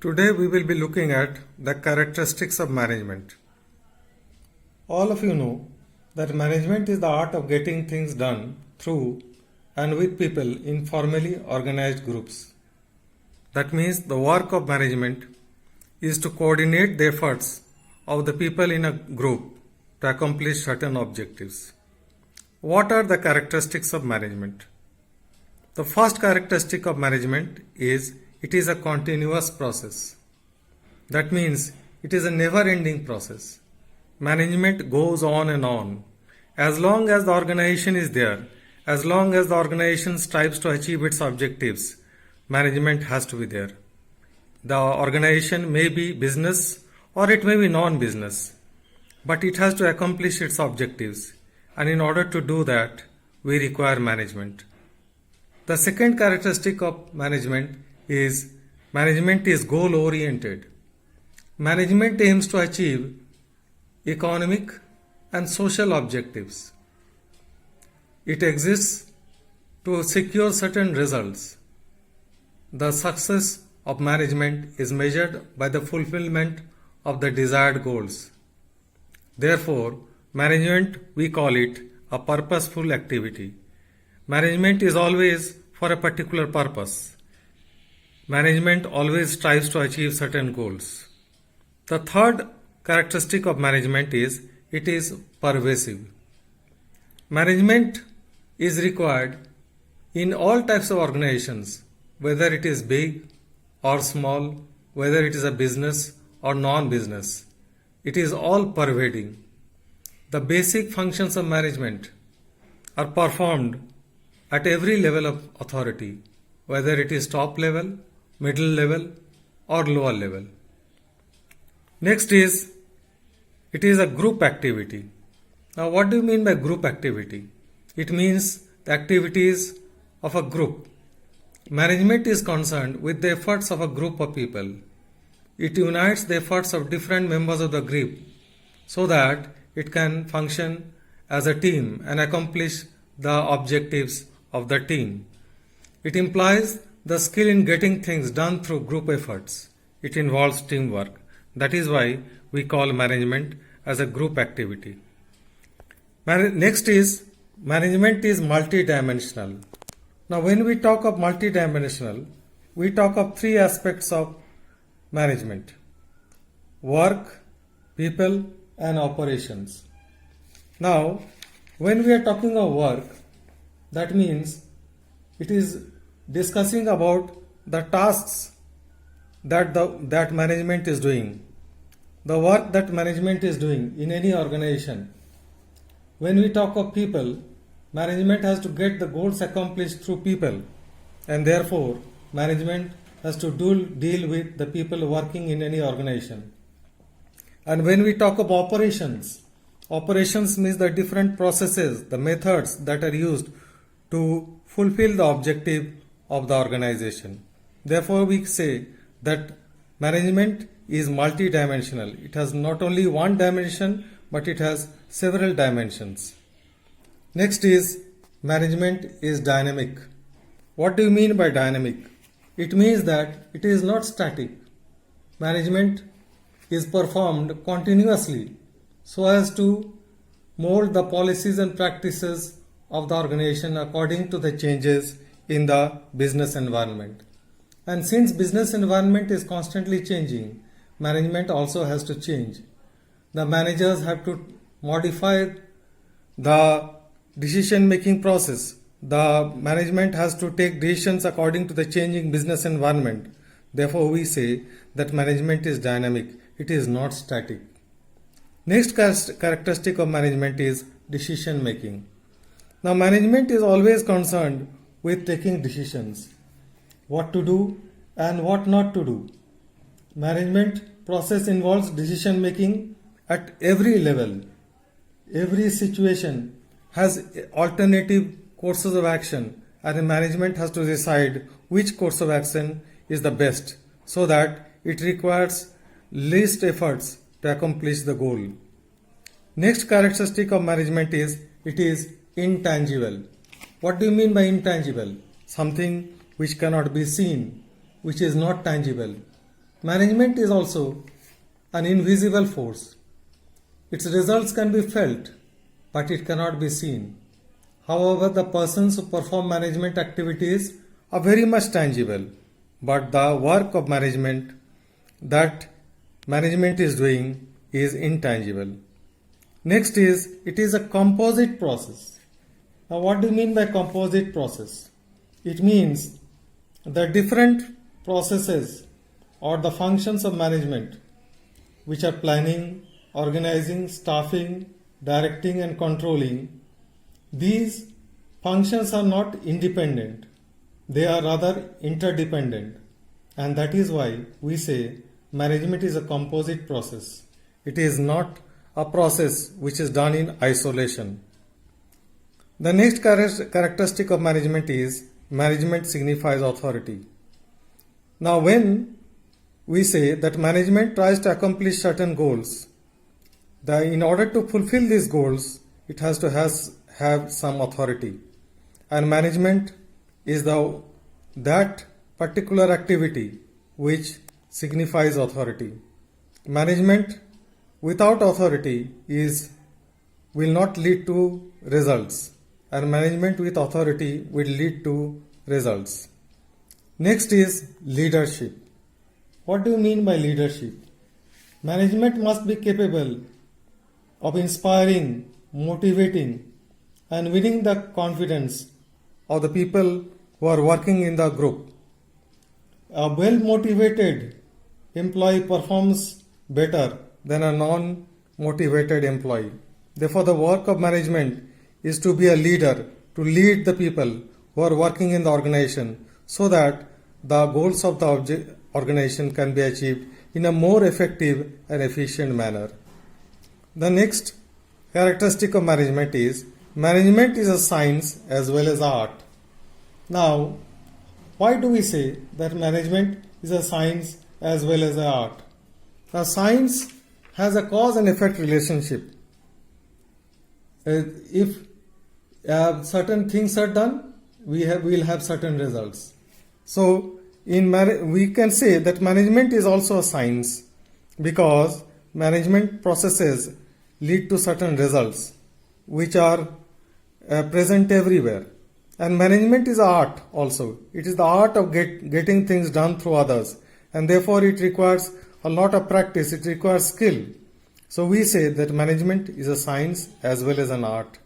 Today we will be looking at the characteristics of management. All of you know that management is the art of getting things done through and with people in formally organized groups. That means the work of management is to coordinate the efforts of the people in a group to accomplish certain objectives. What are the characteristics of management? The first characteristic of management is it is a continuous process. That means it is a never ending process. Management goes on and on. As long as the organization is there, as long as the organization strives to achieve its objectives, management has to be there. The organization may be business or it may be non-business, but it has to accomplish its objectives, and in order to do that, we require management. The second characteristic of management is goal oriented. Management aims to achieve economic and social objectives. It exists to secure certain results. The success of management is measured by the fulfillment of the desired goals. Therefore, management, we call it a purposeful activity. Management is always for a particular purpose. Management always strives to achieve certain goals. The third characteristic of management is it is pervasive. Management is required in all types of organizations, whether it is big or small, whether it is a business or non-business. It is all pervading. The basic functions of management are performed at every level of authority, whether it is top level, middle level or lower level. Next is, it is a group activity. Now what do you mean by group activity? It means the activities of a group. Management is concerned with the efforts of a group of people. It unites the efforts of different members of the group so that it can function as a team and accomplish the objectives of the team. It implies the skill in getting things done through group efforts. It involves teamwork. That is why we call management as a group activity. Next is, management is multidimensional. Now when we talk of multidimensional, we talk of three aspects of management: work, people and operations. Now when we are talking of work, that means it is discussing about the tasks that management is doing, the work that management is doing in any organization. When we talk of people, management has to get the goals accomplished through people, and therefore management has to deal with the people working in any organization. And when we talk of operations, operations means the different processes, the methods that are used to fulfill the objective of the organization. Therefore we say that management is multidimensional. It has not only one dimension, but it has several dimensions. Next is, management is dynamic. What do you mean by dynamic? It means that it is not static. Management is performed continuously so as to mold the policies and practices of the organization according to the changes in the business environment. And since business environment is constantly changing, management also has to change. The managers have to modify the decision making process. The management has to take decisions according to the changing business environment. Therefore we say that management is dynamic. It is not static. Next characteristic of management is decision making. Now management is always concerned with taking decisions, what to do and what not to do. Management process involves decision making at every level. Every situation has alternative courses of action, and the management has to decide which course of action is the best so that it requires least efforts to accomplish the goal. Next characteristic of management is it is intangible. What do you mean by intangible? Something which cannot be seen, which is not tangible. Management is also an invisible force. Its results can be felt, but it cannot be seen. However, the persons who perform management activities are very much tangible, but the work of management that management is doing is intangible. Next is, it is a composite process. Now, what do you mean by composite process? It means the different processes or the functions of management, which are planning, organizing, staffing, directing, and controlling, these functions are not independent. They are rather interdependent. And that is why we say management is a composite process. It is not a process which is done in isolation. The next characteristic of management is management signifies authority. Now, when we say that management tries to accomplish certain goals, in order to fulfill these goals, it has to have some authority. And management is that particular activity which signifies authority. Management without authority will not lead to results, and management with authority will lead to results. Next is leadership. What do you mean by leadership? Management must be capable of inspiring, motivating, and winning the confidence of the people who are working in the group. A well-motivated employee performs better than a non-motivated employee. Therefore, the work of management is to be a leader, to lead the people who are working in the organization so that the goals of the organization can be achieved in a more effective and efficient manner. The next characteristic of management is a science as well as art. Now, why do we say that management is a science as well as an art? Now, science has a cause and effect relationship. If certain things are done, we will have certain results. So, we can say that management is also a science because management processes lead to certain results which are present everywhere. And management is art also. It is the art of getting things done through others, and therefore it requires a lot of practice, it requires skill. So we say that management is a science as well as an art.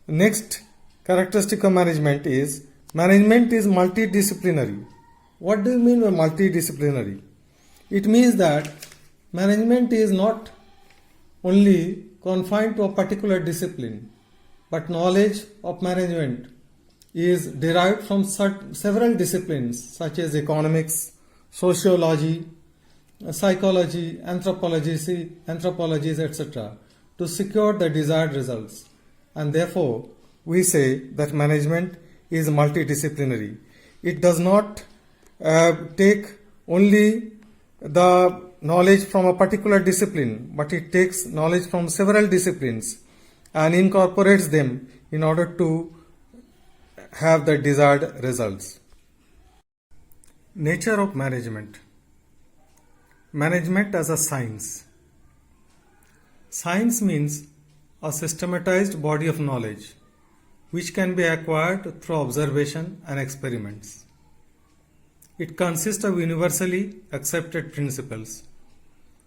Next characteristic of management is multidisciplinary. What do you mean by multidisciplinary? It means that management is not only confined to a particular discipline, but knowledge of management is derived from several disciplines such as economics, sociology, psychology, anthropology, etc. to secure the desired results. And therefore, we say that management is multidisciplinary. It does not take only the knowledge from a particular discipline, but it takes knowledge from several disciplines and incorporates them in order to have the desired results. Nature of management. Management as a science. Science means a systematized body of knowledge which can be acquired through observation and experiments. It consists of universally accepted principles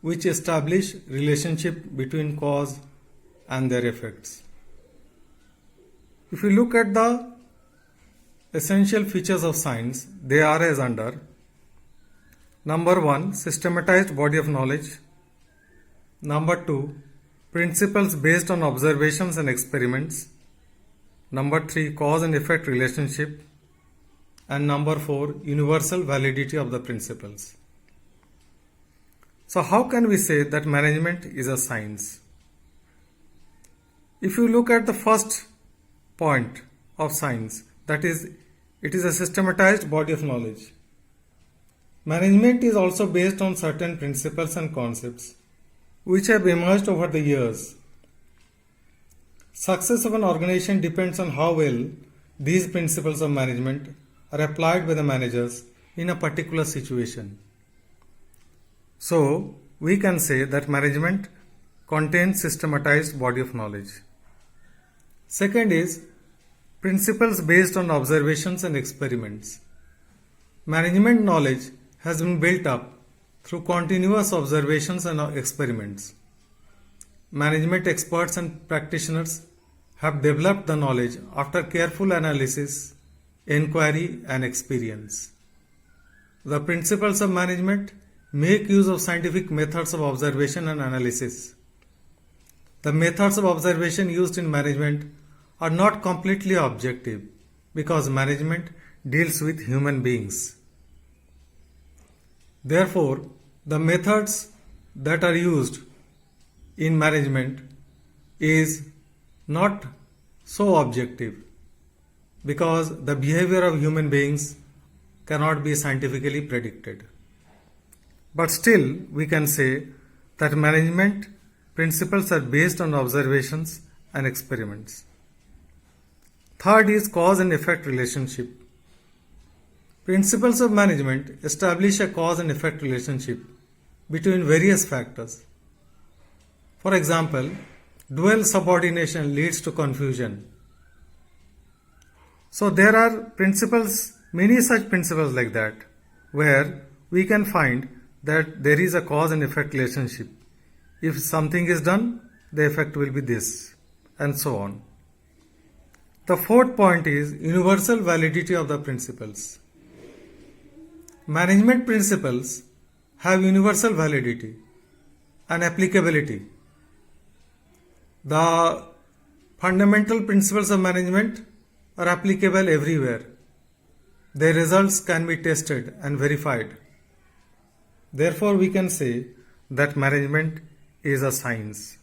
which establish relationship between cause and their effects. If you look at the essential features of science, they are as under: number 1, systematized body of knowledge; number 2, principles based on observations and experiments; number 3, cause and effect relationship; and number 4, universal validity of the principles. So how can we say that management is a science? If you look at the first point of science, that is, it is a systematized body of knowledge. Management is also based on certain principles and concepts which have emerged over the years. Success of an organization depends on how well these principles of management are applied by the managers in a particular situation. So, we can say that management contains systematized body of knowledge. Second is principles based on observations and experiments. Management knowledge has been built up through continuous observations and experiments. Management experts and practitioners have developed the knowledge after careful analysis, inquiry, and experience. The principles of management make use of scientific methods of observation and analysis. The methods of observation used in management are not completely objective because management deals with human beings. Therefore, the methods that are used in management is not so objective because the behavior of human beings cannot be scientifically predicted. But still, we can say that management principles are based on observations and experiments. Third is cause and effect relationship. Principles of management establish a cause and effect relationship between various factors. For example, dual subordination leads to confusion. So there are principles, many such principles like that, where we can find that there is a cause and effect relationship. If something is done, the effect will be this, and so on. The fourth point is universal validity of the principles. Management principles have universal validity and applicability. The fundamental principles of management are applicable everywhere. Their results can be tested and verified. Therefore, we can say that management is a science.